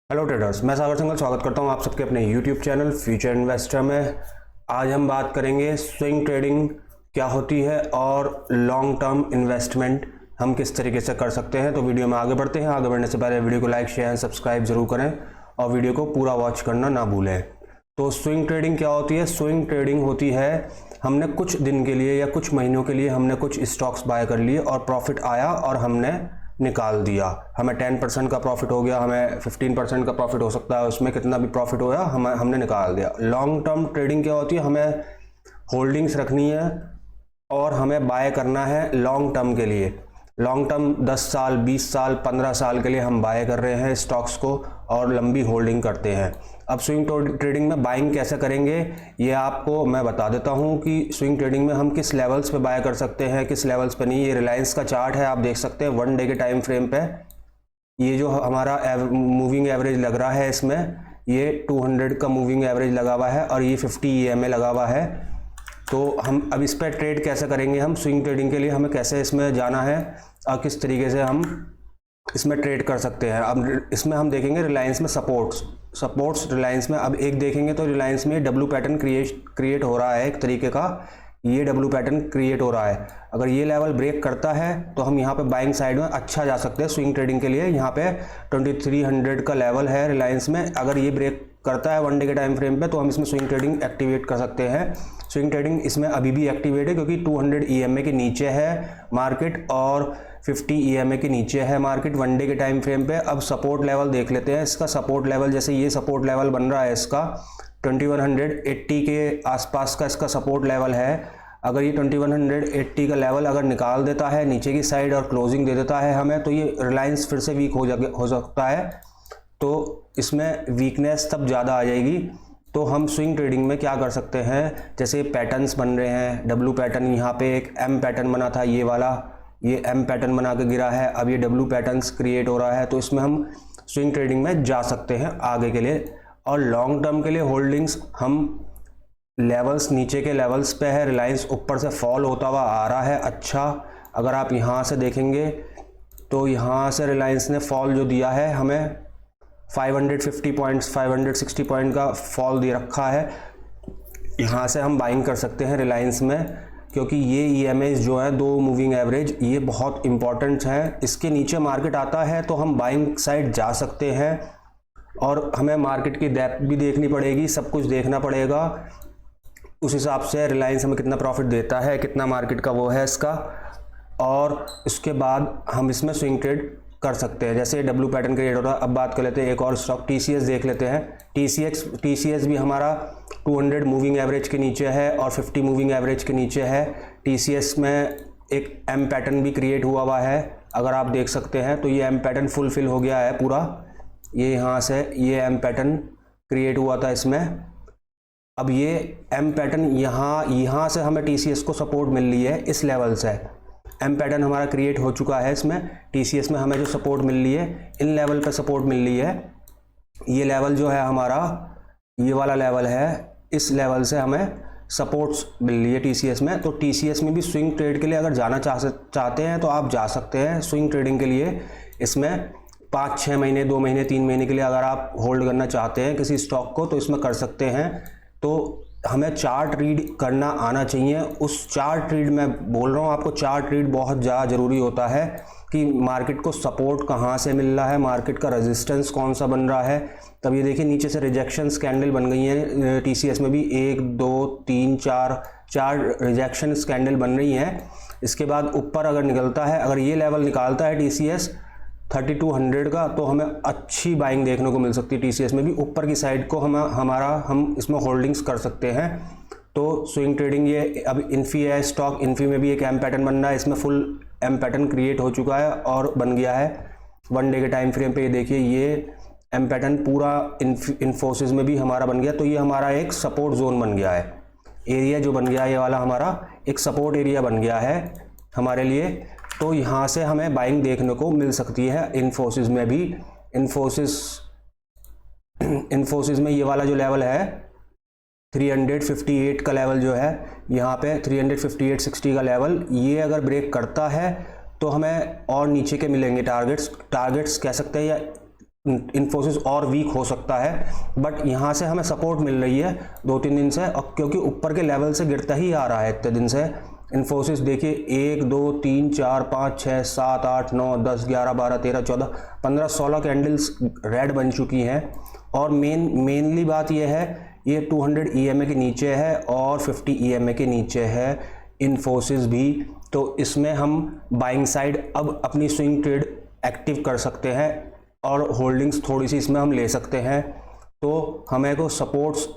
Hello traders, मैं सागर सिंघल स्वागत करता हूं आप सबके अपने यूट्यूब चैनल फ्यूचर इन्वेस्टर में। आज हम बात करेंगे स्विंग ट्रेडिंग क्या होती है और लॉन्ग टर्म इन्वेस्टमेंट हम किस तरीके से कर सकते हैं। तो वीडियो में आगे बढ़ते हैं। आगे बढ़ने से पहले वीडियो को लाइक शेयर सब्सक्राइब जरूर करें और वीडियो को पूरा वॉच करना ना भूलें। तो स्विंग ट्रेडिंग क्या होती है? स्विंग ट्रेडिंग होती है हमने कुछ दिन के लिए या कुछ महीनों के लिए हमने कुछ स्टॉक्स बाय कर लिए और प्रॉफिट आया और हमने निकाल दिया। हमें 10% का प्रॉफिट हो गया, हमें 15% का प्रॉफिट हो सकता है, उसमें कितना भी प्रॉफिट होया हमने निकाल दिया। लॉन्ग टर्म ट्रेडिंग क्या होती है? हमें होल्डिंग्स रखनी है और हमें बाय करना है लॉन्ग टर्म के लिए। लॉन्ग टर्म 10 साल 20 साल 15 साल के लिए हम बाय कर रहे हैं स्टॉक्स को और लंबी होल्डिंग करते हैं। अब स्विंग ट्रेडिंग में बाइंग कैसे करेंगे ये आपको मैं बता देता हूं कि स्विंग ट्रेडिंग में हम किस लेवल्स पे बाय कर सकते हैं, किस लेवल्स पे नहीं। ये रिलायंस का चार्ट है, आप देख सकते हैं 1 डे के टाइम फ्रेम पे ये जो हमारा मूविंग एवरेज लग रहा है, इसमें ये 200 का मूविंग एवरेज लगा हुआ है और ये 50 EMA लगा हुआ है। तो हम अब इस पर ट्रेड कैसे करेंगे? हम स्विंग ट्रेडिंग के लिए हमें कैसे इसमें जाना है और किस तरीके से हम इसमें ट्रेड कर सकते हैं। अब इसमें हम देखेंगे रिलायंस में सपोर्ट्स रिलायंस में। अब एक देखेंगे तो रिलायंस में डब्ल्यू पैटर्न क्रिएट हो रहा है, एक तरीके का ये डब्ल्यू पैटर्न क्रिएट हो रहा है। अगर ये लेवल ब्रेक करता है तो हम यहाँ पे बाइंग साइड में अच्छा जा सकते हैं स्विंग ट्रेडिंग के लिए। यहाँ पे 2300 का लेवल है रिलायंस में, अगर ये ब्रेक करता है 1 डे के टाइम फ्रेम पे तो हम इसमें स्विंग ट्रेडिंग एक्टिवेट कर सकते हैं। स्विंग ट्रेडिंग इसमें अभी भी एक्टिवेट है क्योंकि 200 EMA के नीचे है मार्केट और 50 EMA के नीचे है मार्केट 1 डे के टाइम फ्रेम पे। अब सपोर्ट लेवल देख लेते हैं इसका। सपोर्ट लेवल जैसे ये सपोर्ट लेवल बन रहा है इसका 2180 के आसपास का इसका सपोर्ट लेवल है। अगर ये 2180 का लेवल अगर निकाल देता है नीचे की साइड और क्लोजिंग दे देता है हमें, तो ये रिलायंस फिर से वीक हो सकता है, तो इसमें वीकनेस तब ज़्यादा आ जाएगी। तो हम स्विंग ट्रेडिंग में क्या कर सकते हैं, जैसे पैटर्न्स बन रहे हैं, डब्ल्यू पैटर्न, यहाँ पे एक एम पैटर्न बना था ये वाला, ये एम पैटर्न बना के गिरा है, अब ये डब्ल्यू पैटर्न्स क्रिएट हो रहा है, तो इसमें हम स्विंग ट्रेडिंग में जा सकते हैं आगे के लिए। और लॉन्ग टर्म के लिए होल्डिंग्स हम लेवल्स नीचे के लेवल्स पे है, रिलायंस ऊपर से फॉल होता हुआ आ रहा है। अच्छा, अगर आप यहाँ से देखेंगे तो यहाँ से रिलायंस ने फॉल जो दिया है हमें 550 पॉइंट्स 560 पॉइंट का फॉल दे रखा है। यहाँ से हम बाइंग कर सकते हैं रिलायंस में, क्योंकि ये EMAs जो है 2 मूविंग एवरेज ये बहुत इंपॉर्टेंट हैं। इसके नीचे मार्केट आता है तो हम बाइंग साइड जा सकते हैं और हमें मार्केट की डेप्थ भी देखनी पड़ेगी, सब कुछ देखना पड़ेगा। उस हिसाब से रिलायंस हमें कितना प्रॉफिट देता है, कितना मार्केट का वो है इसका, और उसके बाद हम इसमें स्विंग ट्रेड कर सकते हैं। जैसे डब्ल्यू पैटर्न क्रिएट हो रहा है। अब बात कर लेते हैं एक और स्टॉक TCS देख लेते हैं। TCS भी हमारा 200 मूविंग एवरेज के नीचे है और 50 मूविंग एवरेज के नीचे है। TCS में एक एम पैटर्न भी क्रिएट हुआ है, अगर आप देख सकते हैं तो ये एम पैटर्न फुलफिल हो गया है पूरा। ये यहाँ से ये एम पैटर्न क्रिएट हुआ था इसमें। अब ये एम पैटर्न यहाँ से हमें TCS को सपोर्ट मिल रही है इस लेवल से। एम पैटर्न हमारा क्रिएट हो चुका है इसमें। TCS में हमें जो सपोर्ट मिल रही है इन लेवल पे सपोर्ट मिल रही है। ये लेवल जो है हमारा ये वाला लेवल है, इस लेवल से हमें सपोर्ट्स मिल रही है TCS में। तो TCS में भी स्विंग ट्रेड के लिए अगर जाना चाहते हैं तो आप जा सकते हैं स्विंग ट्रेडिंग के लिए। इसमें 5-6 महीने 2 महीने 3 महीने के लिए अगर आप होल्ड करना चाहते हैं किसी स्टॉक को तो इसमें कर सकते हैं। तो हमें चार्ट रीड करना आना चाहिए। उस चार्ट रीड मैं बोल रहा हूँ आपको, चार्ट रीड बहुत ज़्यादा ज़रूरी होता है कि मार्केट को सपोर्ट कहाँ से मिल रहा है, मार्केट का रेजिस्टेंस कौन सा बन रहा है। तब ये देखिए नीचे से रिजेक्शन कैंडल बन गई हैं TCS में भी, 1 2 3 4 रिजेक्शन कैंडल बन रही हैं। इसके बाद ऊपर अगर निकलता है, अगर ये लेवल निकालता है TCS 3200 का, तो हमें अच्छी बाइंग देखने को मिल सकती है TCS में भी। ऊपर की साइड को हम इसमें होल्डिंग्स कर सकते हैं। तो स्विंग ट्रेडिंग ये अब इन्फी है स्टॉक, इन्फी में भी एक एम पैटर्न बन रहा है, इसमें फुल एम पैटर्न क्रिएट हो चुका है और बन गया है 1 डे के टाइम फ्रेम पे। ये देखिए ये एम पैटर्न पूरा इन्फोसिस में भी हमारा बन गया। तो ये हमारा एक सपोर्ट जोन बन गया है, एरिया जो बन गया है ये वाला हमारा एक सपोर्ट एरिया बन गया है हमारे लिए। तो यहाँ से हमें बाइंग देखने को मिल सकती है इन्फोसिस में भी। इन्फोसिस में ये वाला जो लेवल है 358 का लेवल जो है यहाँ पे 358.60 का लेवल, ये अगर ब्रेक करता है तो हमें और नीचे के मिलेंगे टारगेट्स कह सकते हैं, या इन्फोसिस और वीक हो सकता है, बट यहाँ से हमें सपोर्ट मिल रही है 2-3 दिन से, और क्योंकि ऊपर के लेवल से गिरता ही आ रहा है इतने दिन से। इन्फोसिस देखिए 1 2 3 4 5 6 7 8 9 10 11 12 13 14 15 16 कैंडल्स रेड बन चुकी हैं। और मेनली बात यह है, ये 200 EMA के नीचे है और 50 EMA के नीचे है इन्फोसिस भी। तो इसमें हम बाइंग साइड अब अपनी स्विंग ट्रेड एक्टिव कर सकते हैं और होल्डिंग्स थोड़ी सी इसमें हम ले सकते हैं। तो हमें को सपोर्ट्स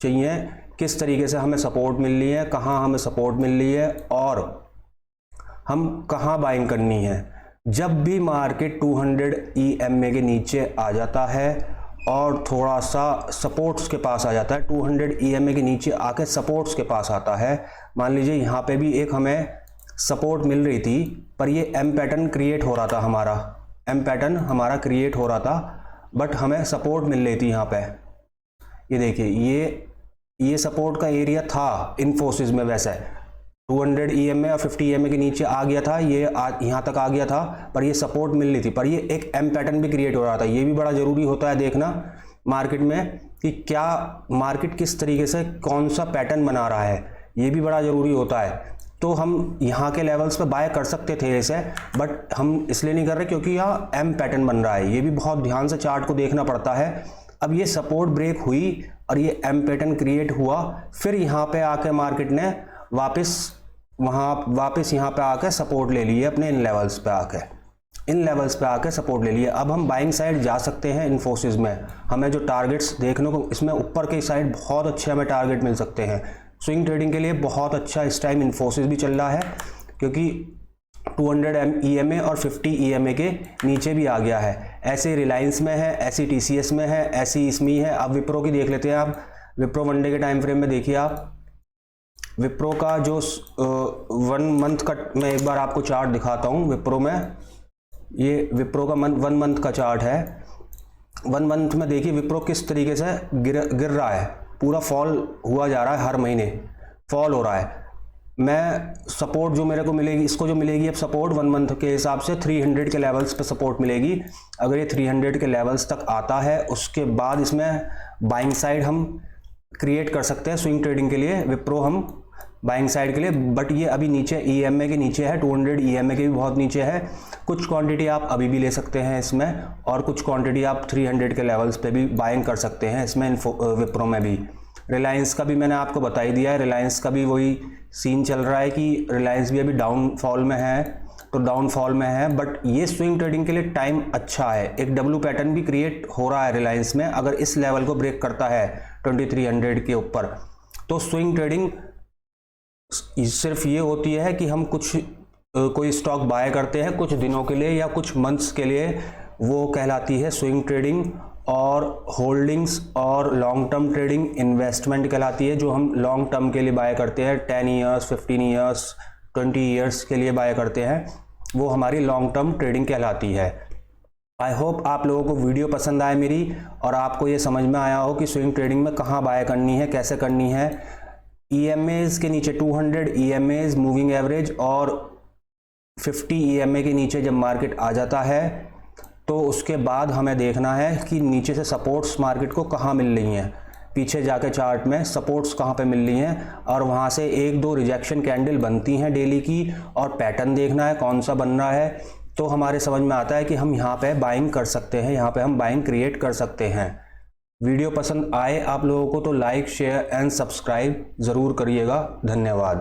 चाहिए, किस तरीके से हमें सपोर्ट मिल रही है, कहाँ हमें सपोर्ट मिल रही है और हम कहाँ बाइंग करनी है। जब भी मार्केट 200 EMA के नीचे आ जाता है और थोड़ा सा सपोर्ट्स के पास आ जाता है, 200 EMA के नीचे आके सपोर्ट्स के पास आता है, मान लीजिए यहाँ पे भी एक हमें सपोर्ट मिल रही थी, पर ये एम पैटर्न क्रिएट हो रहा था, एम पैटर्न हमारा क्रिएट हो रहा था, बट हमें सपोर्ट मिल रही थी यहाँ पे। ये देखिए ये सपोर्ट का एरिया था इन्फोसिस में, वैसे 200 EMA और 50 EMA के नीचे आ गया था, ये यहाँ तक आ गया था, पर ये सपोर्ट मिल रही थी, पर ये एक एम पैटर्न भी क्रिएट हो रहा था। ये भी बड़ा ज़रूरी होता है देखना मार्केट में कि क्या मार्केट किस तरीके से कौन सा पैटर्न बना रहा है, ये भी बड़ा ज़रूरी होता है। तो हम यहाँ के लेवल्स पे बाय कर सकते थे इसे, बट हम इसलिए नहीं कर रहे क्योंकि यहाँ एम पैटर्न बन रहा है। ये भी बहुत ध्यान से चार्ट को देखना पड़ता है। अब ये सपोर्ट ब्रेक हुई और ये एम पैटर्न क्रिएट हुआ, फिर यहाँ पे आके मार्केट ने वापस यहाँ पे आके सपोर्ट ले लिए अपने इन लेवल्स पे आके सपोर्ट ले लिए। अब हम बाइंग साइड जा सकते हैं इन्फोसिस में। हमें जो टारगेट्स देखने को इसमें ऊपर की साइड बहुत अच्छे हमें टारगेट मिल सकते हैं। स्विंग ट्रेडिंग के लिए बहुत अच्छा इस टाइम इन्फोसिस भी चल रहा है, क्योंकि 200 EMA और 50 EMA के नीचे भी आ गया है। ऐसे रिलायंस में है, ऐसी TCS में है, ऐसी इसमें है। अब विप्रो की देख लेते हैं। आप विप्रो 1 डे के टाइम फ्रेम में देखिए, आप विप्रो का जो 1 मंथ का मैं एक बार आपको चार्ट दिखाता हूँ विप्रो में। ये विप्रो का 1 मंथ का चार्ट है। 1 मंथ में देखिए विप्रो किस तरीके से गिर रहा है, पूरा फॉल हुआ जा रहा है, हर महीने फॉल हो रहा है। मैं सपोर्ट जो मेरे को मिलेगी, इसको जो मिलेगी अब सपोर्ट 1 मंथ के हिसाब से 300 के लेवल्स पे सपोर्ट मिलेगी। अगर ये 300 के लेवल्स तक आता है, उसके बाद इसमें बाइंग साइड हम क्रिएट कर सकते हैं स्विंग ट्रेडिंग के लिए, विप्रो हम बाइंग साइड के लिए। बट ये अभी नीचे EMA के नीचे है, 200 EMA के भी बहुत नीचे है। कुछ क्वांटिटी आप अभी भी ले सकते हैं इसमें, और कुछ क्वांटिटी आप 300 के लेवल्स पे भी बाइंग कर सकते हैं इसमें विप्रो में भी। रिलायंस का भी मैंने आपको बता ही दिया है, रिलायंस का भी वही सीन चल रहा है कि रिलायंस भी अभी डाउनफॉल में है, तो डाउनफॉल में है। बट ये स्विंग ट्रेडिंग के लिए टाइम अच्छा है। एक W पैटर्न भी क्रिएट हो रहा है रिलायंस में, अगर इस लेवल को ब्रेक करता है 2300 के ऊपर, तो स्विंग ट्रेडिंग सिर्फ ये होती है कि हम कोई स्टॉक बाय करते हैं कुछ दिनों के लिए या कुछ मंथ्स के लिए, वो कहलाती है स्विंग ट्रेडिंग। और होल्डिंग्स और लॉन्ग टर्म ट्रेडिंग इन्वेस्टमेंट कहलाती है, जो हम लॉन्ग टर्म के लिए बाय करते हैं, 10 ईयर्स 15 ईयर्स 20 ईयर्स के लिए बाय करते हैं, वो हमारी लॉन्ग टर्म ट्रेडिंग कहलाती है। आई होप आप लोगों को वीडियो पसंद आए मेरी, और आपको ये समझ में आया हो कि स्विंग ट्रेडिंग में कहाँ बाय करनी है, कैसे करनी है। EMAs के नीचे 200 EMAs मूविंग एवरेज और 50 EMA के नीचे जब मार्केट आ जाता है, तो उसके बाद हमें देखना है कि नीचे से सपोर्ट्स मार्केट को कहाँ मिल रही हैं, पीछे जाके चार्ट में सपोर्ट्स कहाँ पे मिल रही हैं, और वहाँ से 1-2 रिजेक्शन कैंडल बनती हैं डेली की, और पैटर्न देखना है कौन सा बन रहा है। तो हमारे समझ में आता है कि हम यहाँ पे बाइंग कर सकते हैं, यहाँ पे हम बाइंग क्रिएट कर सकते हैं। वीडियो पसंद आए आप लोगों को तो लाइक शेयर एंड सब्सक्राइब ज़रूर करिएगा। धन्यवाद।